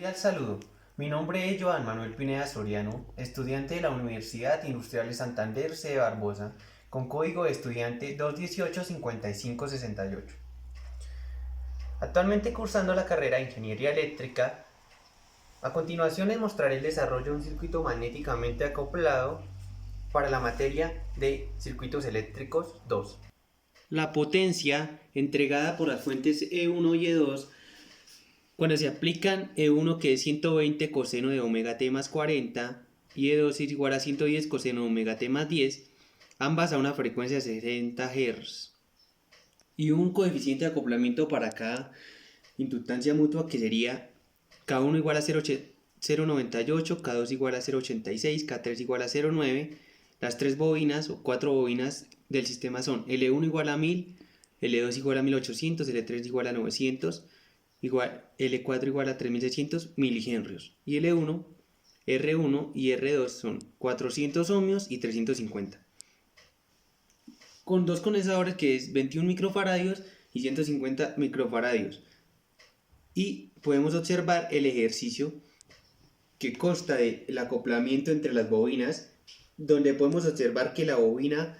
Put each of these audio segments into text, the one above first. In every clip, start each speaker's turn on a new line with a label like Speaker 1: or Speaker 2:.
Speaker 1: Cordial saludo. Mi nombre es Joan Manuel Pineda Soriano, estudiante de la Universidad Industrial de Santander, sede Barbosa, con código de estudiante 218-5568. Actualmente cursando la carrera de Ingeniería Eléctrica, a continuación les mostraré el desarrollo de un circuito magnéticamente acoplado para la materia de circuitos eléctricos 2. La potencia entregada por las fuentes E1 y E2 cuando se aplican E1 que es 120 coseno de omega t más 40 y E2 es igual a 110 coseno de omega t más 10, ambas a una frecuencia de 60 Hz. Y un coeficiente de acoplamiento para cada inductancia mutua que sería K1 igual a 0,98, K2 igual a 0,86, K3 igual a 0,9. Las tres bobinas o cuatro bobinas del sistema son L1 igual a 1000, L2 igual a 1800, L3 igual a 900, L4 igual a 3600 milihenrios. Y L1, R1 y R2 son 400 ohmios y 350. Con dos condensadores que es 21 microfaradios y 150 microfaradios. Y podemos observar el ejercicio que consta del acoplamiento entre las bobinas, donde podemos observar que la bobina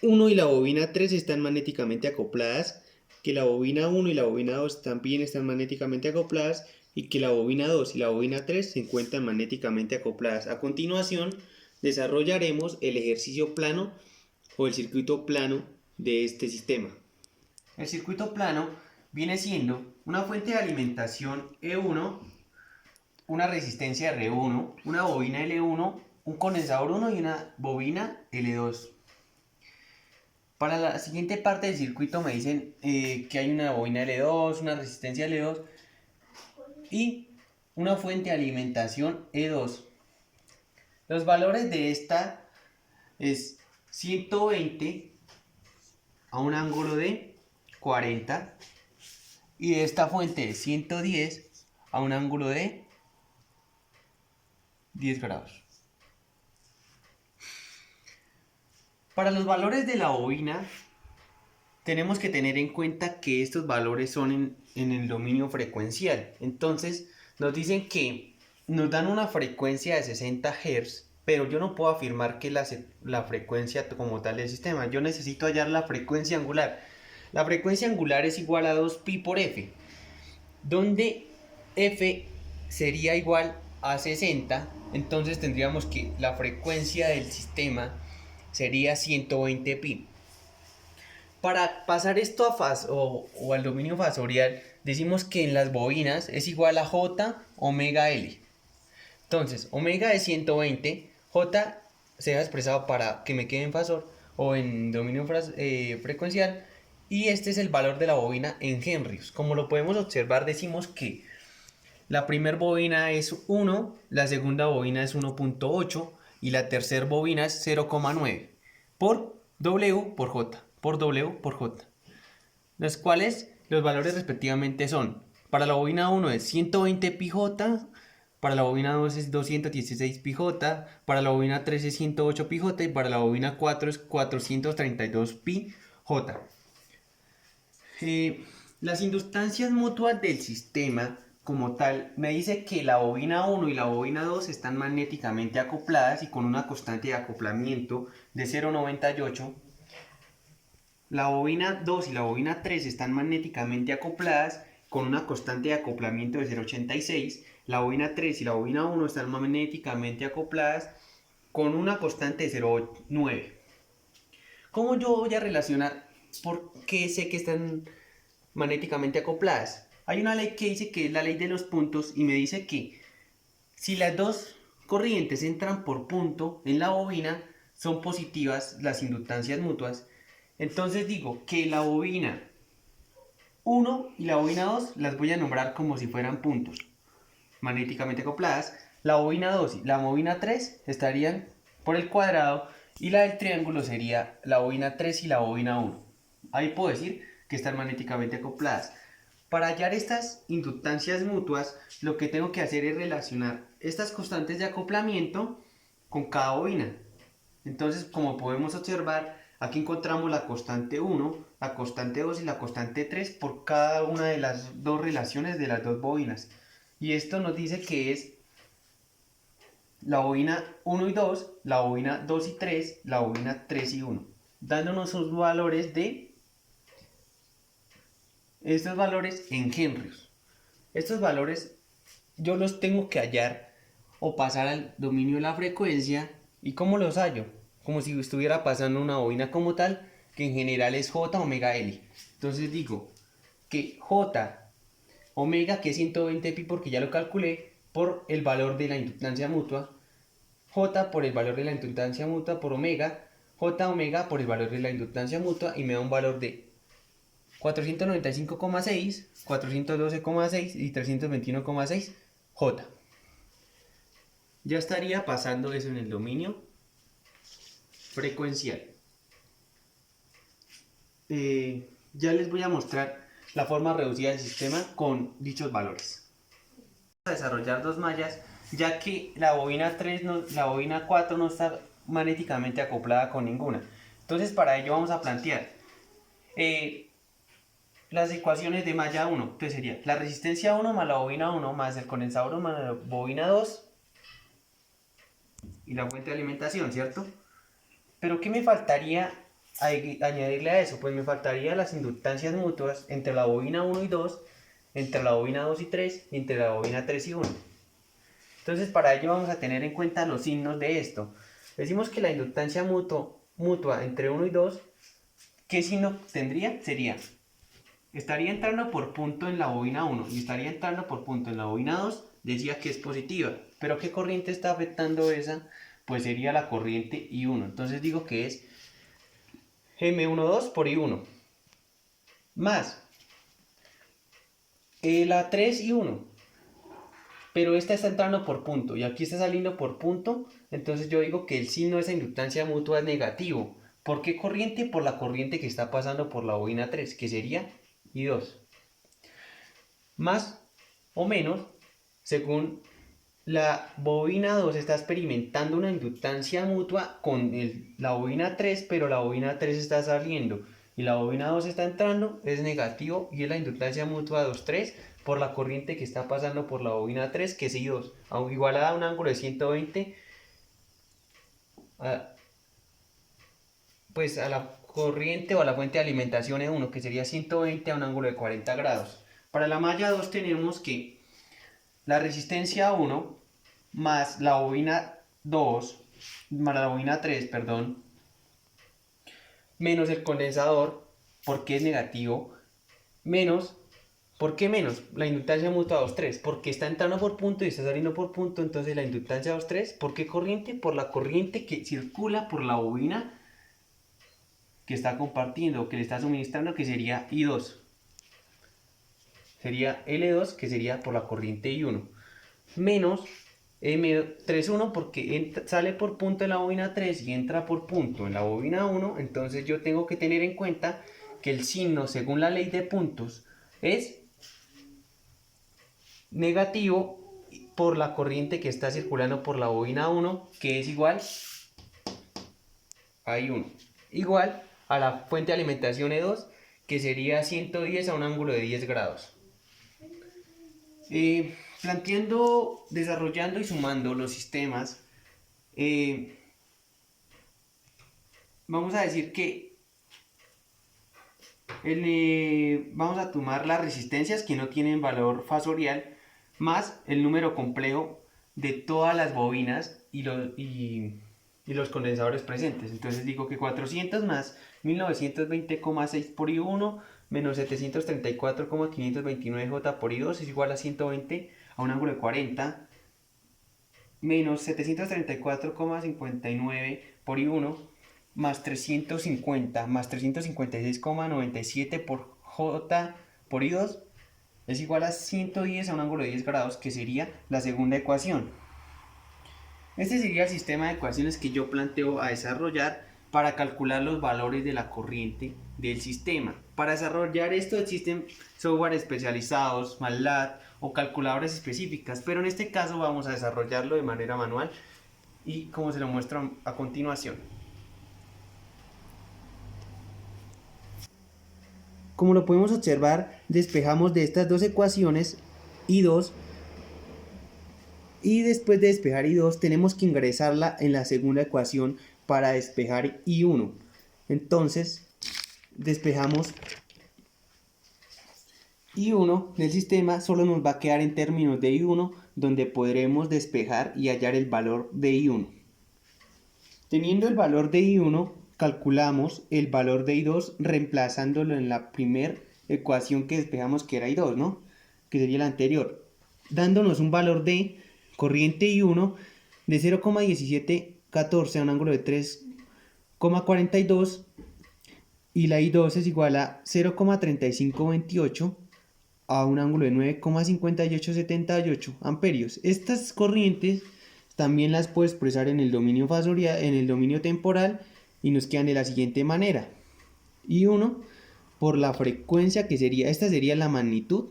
Speaker 1: 1 y la bobina 3 están magnéticamente acopladas, que la bobina 1 y la bobina 2 también están magnéticamente acopladas y que la bobina 2 y la bobina 3 se encuentran magnéticamente acopladas. A continuación desarrollaremos el ejercicio plano o el circuito plano de este sistema. El circuito plano viene siendo una fuente de alimentación E1, una resistencia R1, una bobina L1, un condensador 1 y una bobina L2. Para la siguiente parte del circuito me dicen que hay una bobina L2, una resistencia L2 y una fuente de alimentación E2. Los valores de esta es 120 a un ángulo de 40 y de esta fuente es 110 a un ángulo de 10 grados. Para los valores de la bobina tenemos que tener en cuenta que estos valores son en el dominio frecuencial. Entonces nos dicen que nos dan una frecuencia de 60 Hz, pero yo no puedo afirmar que la frecuencia como tal del sistema. Yo necesito hallar la frecuencia angular. La frecuencia angular es igual a 2pi por f, donde f sería igual a 60. Entonces tendríamos que la frecuencia del sistema sería 120 pi. Para pasar esto a o al dominio fasorial, decimos que en las bobinas es igual a J omega L. Entonces, omega es 120, J se ha expresado para que me quede en fasor o en dominio frecuencial, y este es el valor de la bobina en henrios. Como lo podemos observar, decimos que la primera bobina es 1, la segunda bobina es 1.8 y la tercera bobina es 0,9 por W por J, por W por J. Los cuales los valores respectivamente son, para la bobina 1 es 120 πJ, para la bobina 2 es 216 πJ, para la bobina 3 es 108 πJ y para la bobina 4 es 432 πJ. Las inductancias mutuas del sistema como tal me dice que la bobina 1 y la bobina 2 están magnéticamente acopladas y con una constante de acoplamiento de 0,98. La bobina 2 y la bobina 3 están magnéticamente acopladas con una constante de acoplamiento de 0,86. La bobina 3 y la bobina 1 están magnéticamente acopladas con una constante de 0,9. ¿Cómo yo voy a relacionar por qué sé que están magnéticamente acopladas? Hay una ley que dice que es la ley de los puntos y me dice que si las dos corrientes entran por punto en la bobina, son positivas las inductancias mutuas. Entonces digo que la bobina 1 y la bobina 2 las voy a nombrar como si fueran puntos magnéticamente acopladas. La bobina 2 y la bobina 3 estarían por el cuadrado y la del triángulo sería la bobina 3 y la bobina 1. Ahí puedo decir que están magnéticamente acopladas. Para hallar estas inductancias mutuas, lo que tengo que hacer es relacionar estas constantes de acoplamiento con cada bobina. Entonces, como podemos observar, aquí encontramos la constante 1, la constante 2 y la constante 3 por cada una de las dos relaciones de las dos bobinas. Y esto nos dice que es la bobina 1 y 2, la bobina 2 y 3, la bobina 3 y 1, dándonos sus valores de estos valores en henrios. Estos valores yo los tengo que hallar o pasar al dominio de la frecuencia. ¿Y cómo los hallo? Como si estuviera pasando una bobina como tal, que en general es J omega L. Entonces digo que J omega, que es 120 pi porque ya lo calculé, por el valor de la inductancia mutua, J por el valor de la inductancia mutua por omega, J omega por el valor de la inductancia mutua, y me da un valor de 495,6, 412,6 y 321,6 J. Ya estaría pasando eso en el dominio frecuencial. Ya les voy a mostrar la forma reducida del sistema con dichos valores. Vamos a desarrollar dos mallas, ya que la bobina 4 no está magnéticamente acoplada con ninguna. Entonces para ello vamos a plantear las ecuaciones de malla 1, que sería la resistencia 1 más la bobina 1 más el condensador más la bobina 2 y la fuente de alimentación, ¿cierto? Pero ¿qué me faltaría añadirle a eso? Pues me faltaría las inductancias mutuas entre la bobina 1 y 2, entre la bobina 2 y 3 y entre la bobina 3 y 1. Entonces para ello vamos a tener en cuenta los signos de esto. Decimos que la inductancia mutua entre 1 y 2, ¿qué signo tendría? Estaría entrando por punto en la bobina 1 y estaría entrando por punto en la bobina 2, decía que es positiva. Pero ¿qué corriente está afectando esa? Pues sería la corriente I1. Entonces digo que es M12 por I1 más la 3 y 1. Pero esta está entrando por punto y aquí está saliendo por punto. Entonces yo digo que el signo de esa inductancia mutua es negativo. ¿Por qué corriente? Por la corriente que está pasando por la bobina 3, que sería I2. Más o menos, según la bobina 2 está experimentando una inductancia mutua con la bobina 3, pero la bobina 3 está saliendo y la bobina 2 está entrando, es negativo y es la inductancia mutua 2,3 por la corriente que está pasando por la bobina 3, que es I2, igualada a un ángulo de 120 pues a la corriente o a la fuente de alimentación E1, que sería 120 a un ángulo de 40 grados. Para la malla 2 tenemos que la resistencia 1 más la bobina 2, más la bobina 3, perdón, menos el condensador, porque es negativo, menos, ¿por qué menos? La inductancia mutua 2,3, porque está entrando por punto y está saliendo por punto, entonces la inductancia 2,3, ¿por qué corriente? Por la corriente que circula por la bobina que está compartiendo, que le está suministrando, que sería I2. Sería L2, que sería por la corriente I1. Menos M31 porque sale por punto en la bobina 3 y entra por punto en la bobina 1. Entonces yo tengo que tener en cuenta que el signo, según la ley de puntos, es negativo por la corriente que está circulando por la bobina 1, que es igual a I1. Igual a la fuente de alimentación E2, que sería 110 a un ángulo de 10 grados. Planteando, desarrollando y sumando los sistemas, vamos a decir que vamos a tomar las resistencias que no tienen valor fasorial más el número complejo de todas las bobinas y los condensadores presentes. Entonces digo que 400 más 1920,6 por I1 menos 734,529 J por I2 es igual a 120 a un ángulo de 40 menos 734,59 por I1 más 350 más 356,97 por J por I2 es igual a 110 a un ángulo de 10 grados, que sería la segunda ecuación. Este sería el sistema de ecuaciones que yo planteo a desarrollar para calcular los valores de la corriente del sistema. Para desarrollar esto existen software especializados, MATLAB o calculadoras específicas, pero en este caso vamos a desarrollarlo de manera manual y como se lo muestro a continuación. Como lo podemos observar, despejamos de estas dos ecuaciones I2 Y después de despejar I2 tenemos que ingresarla en la segunda ecuación para despejar I1. Entonces despejamos I1 del sistema, solo nos va a quedar en términos de I1, donde podremos despejar y hallar el valor de I1. Teniendo el valor de I1, calculamos el valor de I2 reemplazándolo en la primera ecuación que despejamos, que era I2, ¿no? Que sería la anterior, dándonos un valor de corriente I1 de 0,1714 a un ángulo de 3,42, y la I2 es igual a 0,3528 a un ángulo de 9,5878 amperios. Estas corrientes también las puedo expresar en el dominio fasorial, en el dominio temporal, y nos quedan de la siguiente manera: I1 por la frecuencia, que sería, esta sería la magnitud,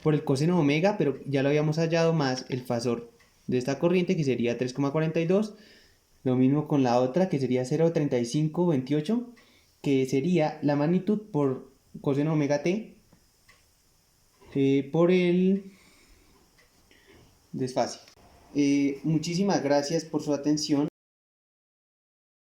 Speaker 1: por el coseno omega, pero ya lo habíamos hallado, más el fasor de esta corriente, que sería 3,42. Lo mismo con la otra, que sería 0,3528, que sería la magnitud por coseno omega t por el desfase. Muchísimas gracias por su atención.